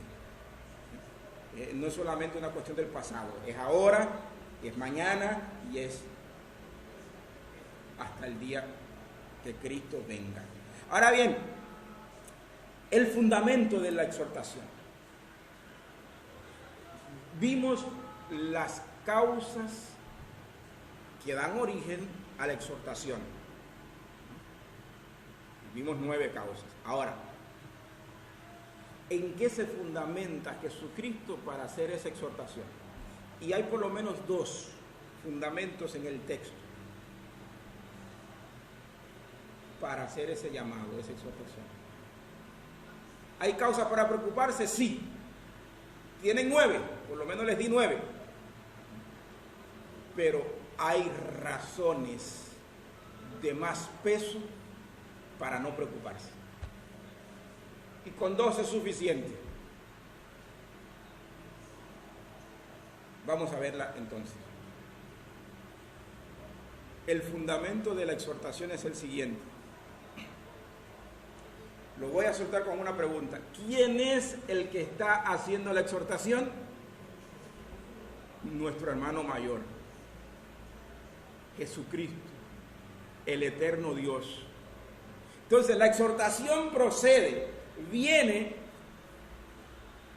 Speaker 1: No es solamente una cuestión del pasado, es ahora, es mañana y es hasta el día que Cristo venga. Ahora bien, el fundamento de la exhortación. Vimos las causas que dan origen a la exhortación. Vimos 9 causas. Ahora, ¿en qué se fundamenta Jesucristo para hacer esa exhortación? Y hay por lo menos 2 fundamentos en el texto para hacer ese llamado, esa exhortación. ¿Hay causas para preocuparse? Sí. Tienen 9, por lo menos les di 9. Pero hay razones de más peso para no preocuparse. Y con 2 es suficiente. Vamos a verla entonces. El fundamento de la exhortación es el siguiente. Lo voy a soltar con una pregunta. ¿Quién es el que está haciendo la exhortación? Nuestro hermano mayor, Jesucristo, el eterno Dios. Entonces la exhortación viene,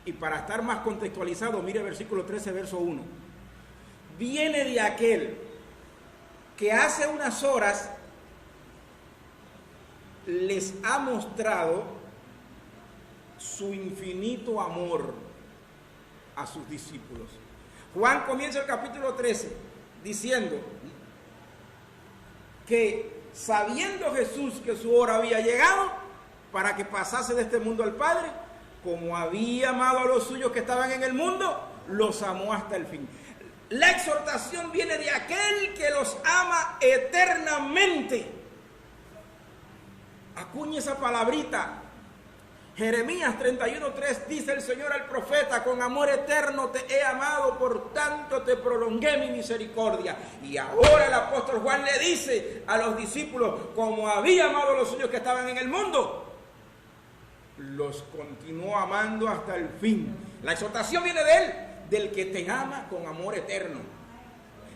Speaker 1: y para estar más contextualizado, mire versículo 13, verso 1. Viene de aquel que hace unas horas les ha mostrado su infinito amor a sus discípulos. Juan comienza el capítulo 13 diciendo que sabiendo Jesús que su hora había llegado para que pasase de este mundo al Padre, como había amado a los suyos que estaban en el mundo, los amó hasta el fin. La exhortación viene de aquel que los ama eternamente. Acuña esa palabrita. Jeremías 31:3 dice el Señor al profeta: con amor eterno te he amado, por tanto te prolongué mi misericordia. Y ahora el apóstol Juan le dice a los discípulos: como había amado a los suyos que estaban en el mundo, los continuó amando hasta el fin. La exhortación viene de él, del que te ama con amor eterno,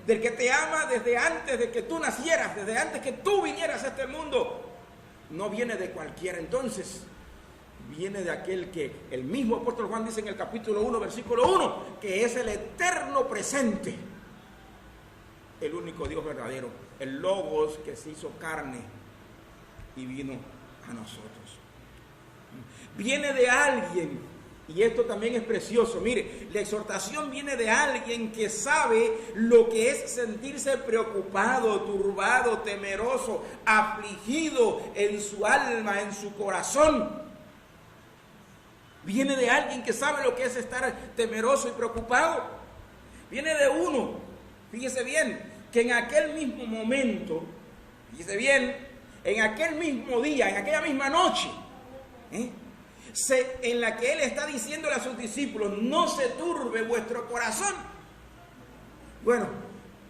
Speaker 1: del que te ama desde antes de que tú nacieras, desde antes que tú vinieras a este mundo. No viene de cualquiera. Entonces viene de aquel que el mismo apóstol Juan dice en el capítulo 1, versículo 1, que es el eterno presente, el único Dios verdadero, el Logos que se hizo carne y vino a nosotros. Viene de alguien, y esto también es precioso, mire, la exhortación viene de alguien que sabe lo que es sentirse preocupado, turbado, temeroso, afligido en su alma, en su corazón. Viene de alguien que sabe lo que es estar temeroso y preocupado. Viene de uno, fíjese bien, que en aquel mismo momento, fíjese bien, en aquel mismo día, en aquella misma noche, en la que él está diciéndole a sus discípulos: no se turbe vuestro corazón. Bueno,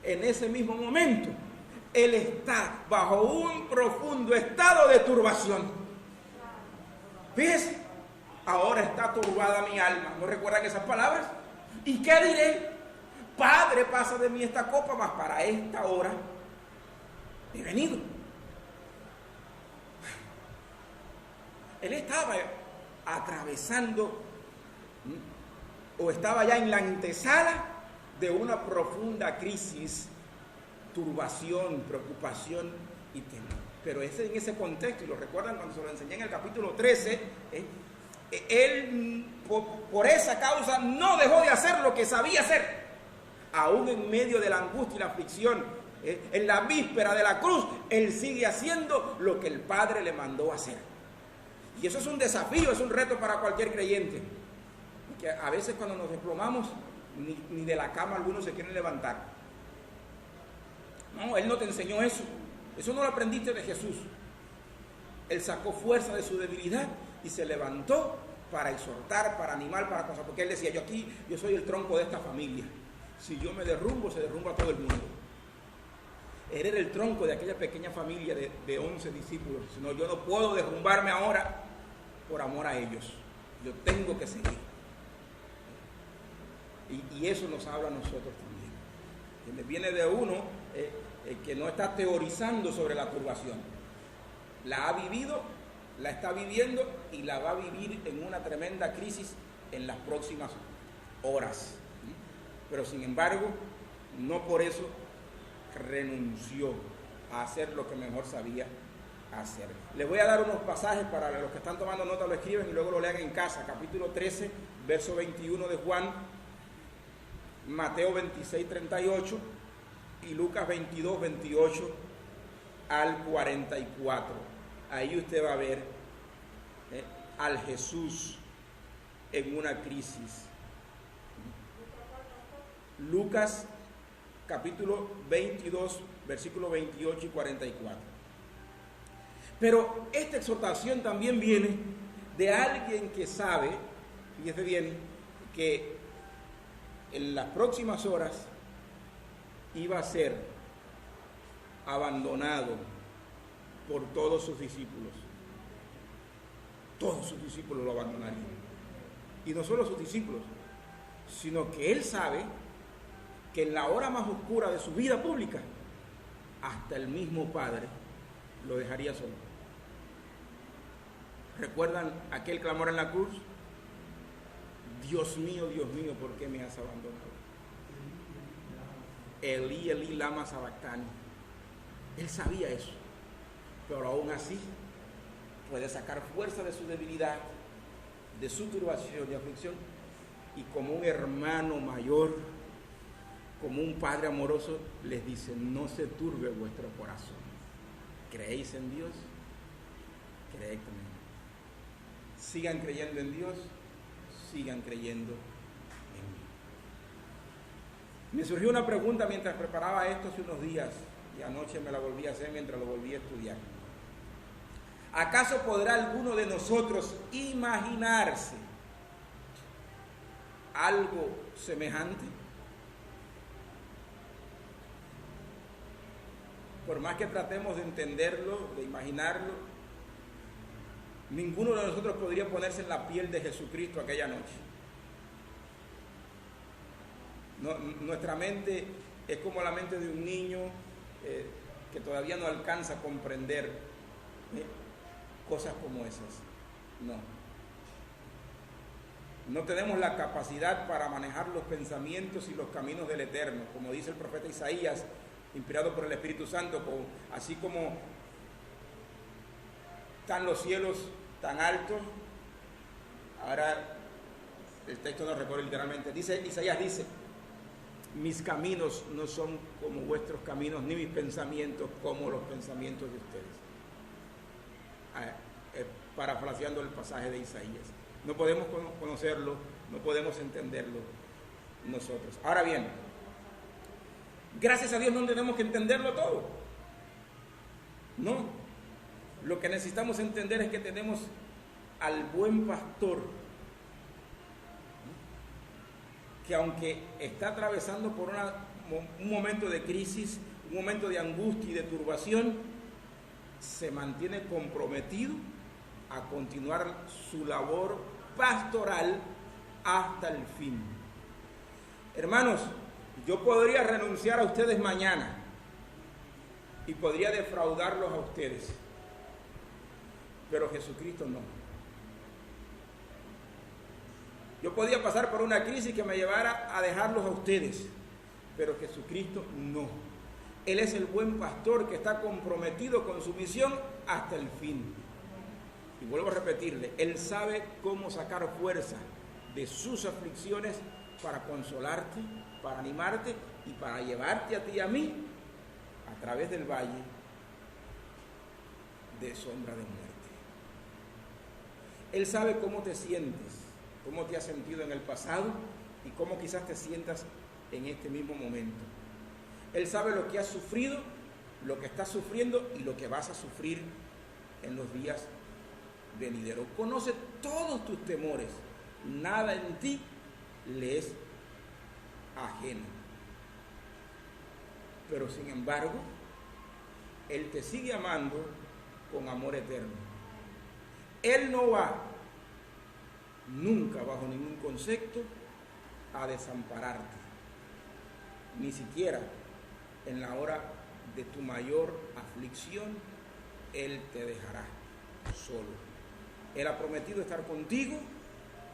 Speaker 1: en ese mismo momento, él está bajo un profundo estado de turbación. Fíjese. Ahora está turbada mi alma. ¿No recuerdan esas palabras? ¿Y qué diré? Padre, pasa de mí esta copa, mas para esta hora he venido. Él estaba atravesando, o estaba ya en la antesala de una profunda crisis, turbación, preocupación y temor. Pero en ese contexto, y lo recuerdan cuando se lo enseñé en el capítulo 13, él por esa causa no dejó de hacer lo que sabía hacer, aún en medio de la angustia y la aflicción, en la víspera de la cruz, él sigue haciendo lo que el Padre le mandó hacer. Y eso es un desafío, es un reto para cualquier creyente, que a veces cuando nos desplomamos ni de la cama algunos se quieren levantar. No, él no te enseñó eso no lo aprendiste de Jesús. Él sacó fuerza de su debilidad y se levantó para exhortar, para animar, para cosas, porque él decía: yo soy el tronco de esta familia, si yo me derrumbo, se derrumba todo el mundo. Él era el tronco de aquella pequeña familia de 11 discípulos, sino yo no puedo derrumbarme ahora por amor a ellos, yo tengo que seguir. Y eso nos habla a nosotros también. Viene de uno que no está teorizando sobre la turbación, la ha vivido, la está viviendo y la va a vivir en una tremenda crisis en las próximas horas. Pero sin embargo, no por eso renunció a hacer lo que mejor sabía hacer. Les voy a dar unos pasajes para los que están tomando nota, lo escriben y luego lo lean en casa. Capítulo 13, verso 21 de Juan, Mateo 26, 38 y Lucas 22, 28 al 44. Ahí usted va a ver al Jesús en una crisis. Lucas capítulo 22, versículos 28 y 44. Pero esta exhortación también viene de alguien que sabe, fíjese bien, que en las próximas horas iba a ser abandonado por todos sus discípulos. Todos sus discípulos lo abandonarían. Y no solo sus discípulos, sino que él sabe que en la hora más oscura de su vida pública, hasta el mismo Padre lo dejaría solo. ¿Recuerdan aquel clamor en la cruz? Dios mío, ¿por qué me has abandonado? Elí, Elí, lama sabactani. Él sabía eso, pero aún así puede sacar fuerza de su debilidad, de su turbación y aflicción, y como un hermano mayor, como un padre amoroso les dice: no se turbe vuestro corazón. ¿Creéis en Dios? Creed en Él. Sigan creyendo en Dios, sigan creyendo en mí. Me surgió una pregunta mientras preparaba esto hace unos días, y anoche me la volví a hacer mientras lo volví a estudiar. ¿Acaso podrá alguno de nosotros imaginarse algo semejante? Por más que tratemos de entenderlo, de imaginarlo, ninguno de nosotros podría ponerse en la piel de Jesucristo aquella noche. Nuestra mente es como la mente de un niño que todavía no alcanza a comprender cosas como esas. No tenemos la capacidad para manejar los pensamientos y los caminos del Eterno, como dice el profeta Isaías, inspirado por el Espíritu Santo, así como están los cielos tan altos. Ahora el texto no recuerda literalmente, Isaías dice: mis caminos no son como vuestros caminos, ni mis pensamientos como los pensamientos de ustedes. Parafraseando el pasaje de Isaías. No podemos conocerlo, no podemos entenderlo nosotros. Ahora bien, gracias a Dios no tenemos que entenderlo todo. No. Lo que necesitamos entender es que tenemos al buen pastor, que aunque está atravesando por un momento de crisis, un momento de angustia y de turbación, se mantiene comprometido a continuar su labor pastoral hasta el fin. Hermanos, yo podría renunciar a ustedes mañana y podría defraudarlos a ustedes, pero Jesucristo no. Yo podía pasar por una crisis que me llevara a dejarlos a ustedes, pero Jesucristo no. Él es el buen pastor que está comprometido con su misión hasta el fin. Y vuelvo a repetirle, Él sabe cómo sacar fuerza de sus aflicciones para consolarte, para animarte y para llevarte a ti y a mí a través del valle de sombra de muerte. Él sabe cómo te sientes, cómo te has sentido en el pasado y cómo quizás te sientas en este mismo momento. Él sabe lo que has sufrido, lo que estás sufriendo y lo que vas a sufrir en los días venideros. Conoce todos tus temores. Nada en ti le es ajeno. Pero sin embargo, Él te sigue amando con amor eterno. Él no va nunca, bajo ningún concepto, a desampararte, ni siquiera en la hora de tu mayor aflicción. Él te dejará solo. Él ha prometido estar contigo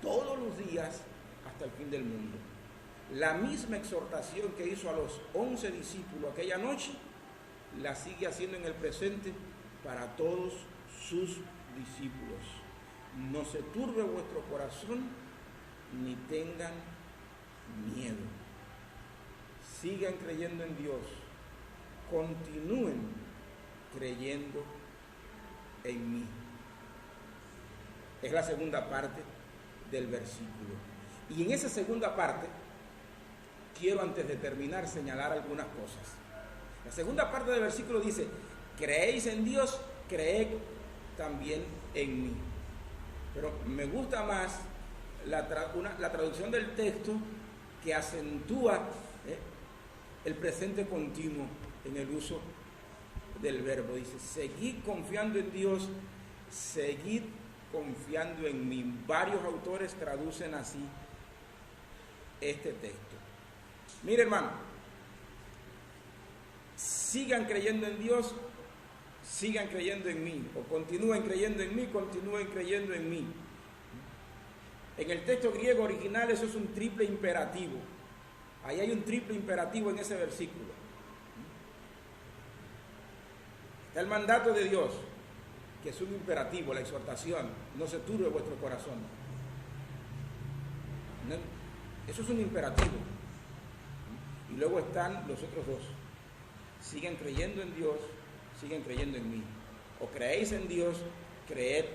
Speaker 1: todos los días hasta el fin del mundo. La misma exhortación que hizo a los 11 discípulos aquella noche, la sigue haciendo en el presente para todos sus discípulos. No se turbe vuestro corazón, ni tengan miedo. Sigan creyendo en Dios. Continúen creyendo en mí. Es la segunda parte del versículo. Y en esa segunda parte, quiero antes de terminar señalar algunas cosas. La segunda parte del versículo dice: creéis en Dios, creed también en mí. Pero me gusta más la traducción del texto que acentúa el presente continuo en el uso del verbo. Dice: seguid confiando en Dios, seguid confiando en mí. Varios autores traducen así este texto. Mire, hermano, sigan creyendo en Dios, sigan creyendo en mí, o continúen creyendo en mí, continúen creyendo en mí. En el texto griego original eso es un triple imperativo. Ahí hay un triple imperativo en ese versículo. Está el mandato de Dios, que es un imperativo, la exhortación: no se turbe vuestro corazón. Eso es un imperativo. Y luego están los otros dos. Siguen creyendo en Dios, siguen creyendo en mí. O creéis en Dios, creed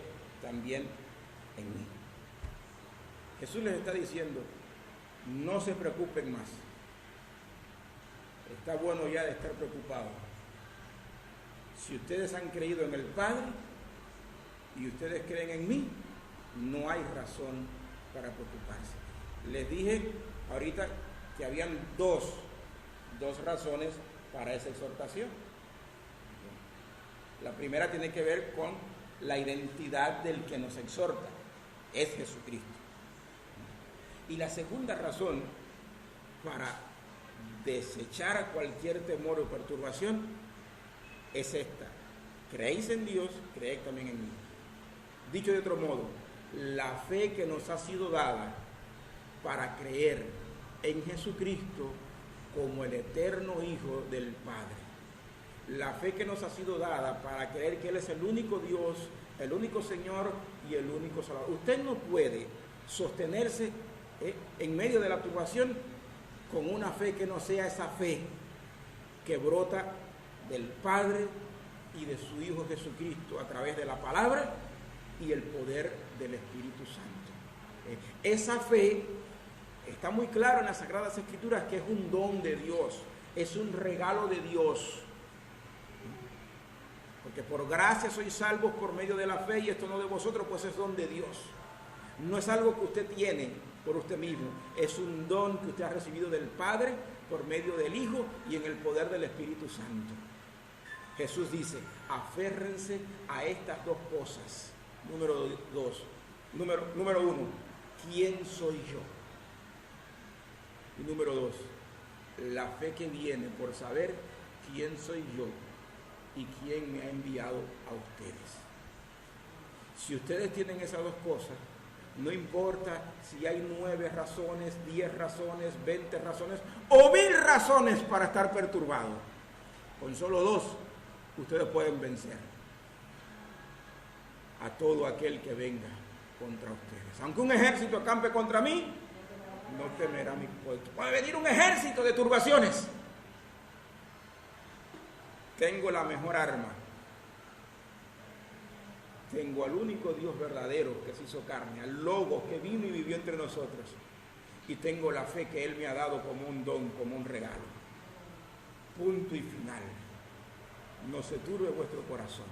Speaker 1: también en mí. Jesús les está diciendo, no se preocupen más. Está bueno ya de estar preocupados. Si ustedes han creído en el Padre y ustedes creen en mí, no hay razón para preocuparse. Les dije ahorita que habían dos razones para esa exhortación. La primera tiene que ver con la identidad del que nos exhorta, es Jesucristo. Y la segunda razón para desechar cualquier temor o perturbación es esta: creéis en Dios, creed también en mí. Dicho de otro modo, la fe que nos ha sido dada para creer en Jesucristo como el eterno Hijo del Padre, la fe que nos ha sido dada para creer que Él es el único Dios, el único Señor y el único Salvador. Usted no puede sostenerse en medio de la turbación con una fe que no sea esa fe que brota del Padre y de su Hijo Jesucristo a través de la palabra y el poder del Espíritu Santo. Esa fe está muy claro en las Sagradas Escrituras que es un don de Dios, es un regalo de Dios. Porque por gracia sois salvos por medio de la fe, y esto no de vosotros, pues es don de Dios. No es algo que usted tiene por usted mismo, es un don que usted ha recibido del Padre por medio del Hijo y en el poder del Espíritu Santo. Jesús dice, aférrense a estas dos cosas. Número uno, ¿quién soy yo? Y número dos, la fe que viene por saber quién soy yo y quién me ha enviado a ustedes. Si ustedes tienen esas dos cosas, no importa si hay 9 razones, 10 razones, 20 razones o 1000 razones para estar perturbados. Con solo 2, ustedes pueden vencer a todo aquel que venga contra ustedes. Aunque un ejército acampe contra mí, no temerá mi pueblo. Puede venir un ejército de turbaciones. Tengo la mejor arma. Tengo al único Dios verdadero que se hizo carne, al Logos que vino y vivió entre nosotros. Y tengo la fe que Él me ha dado como un don, como un regalo. Punto y final. No se turbe vuestro corazón,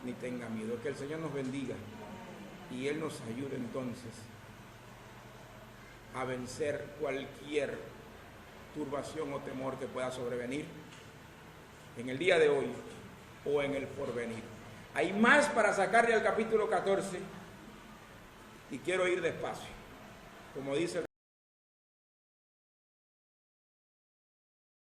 Speaker 1: ni tenga miedo. Que el Señor nos bendiga y Él nos ayude entonces a vencer cualquier turbación o temor que pueda sobrevenir en el día de hoy o en el porvenir. Hay más para sacarle al capítulo 14 y quiero ir despacio, como dice el